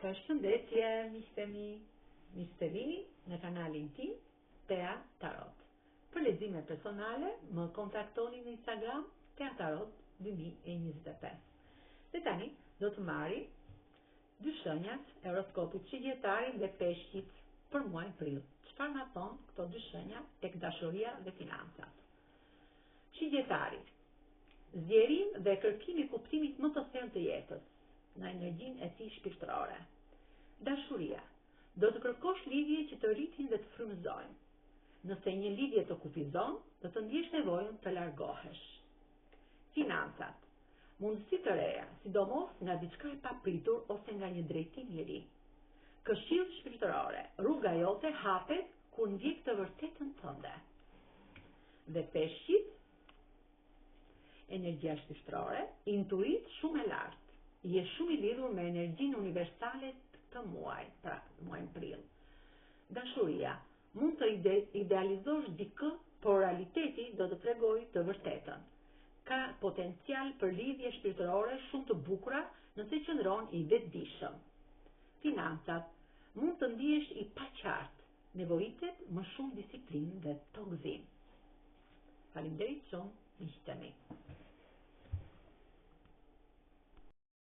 Përshëndetje, miqtë mi, miqtë të vini në kanalin tim, Tea Tarot. Për lexime personale, më kontaktoni në Instagram, Tea Tarot 2025. Dhe tani, do të marrim dy shenjat e horoskopit qigjetarit dhe peshqit për muajin prill. Çfarë na thon këto dy shenja tek dashuria dhe financat? Qigjetari, zgjerim dhe kërkimi i kuptimit më të thellë të jetës në energjinë e tij shpirtërore. Dashuria, do të kërkosh lidhje që të rritin dhe të frymëzojnë. Nëse një lidhje të kufizon, do të ndjesh nevojën të largohesh. Financat, mundësi të reja, sidomos nga diçka e papritur ose nga një drejtim i ri. Këshill shpirtërore, rruga jote hapet kur ndjek të vërtetën tënde. Dhe peshqit, energjia shpirtërore, intuit shumë e lartë. Je shumë i lidhur me energjinë universale të muajit, pra muajin prill. Dashuria, mund të idealizosh dikë, por realiteti do të tregojë të vërtetën. Ka potencial për lidhje shpirtërore shumë të bukura nëse qëndron i vetëdijshëm. Financat, mund të ndihesh i paqartë, nevojitet më shumë disiplinë dhe tokëzim. Faleminderit shumë, miqtë mi.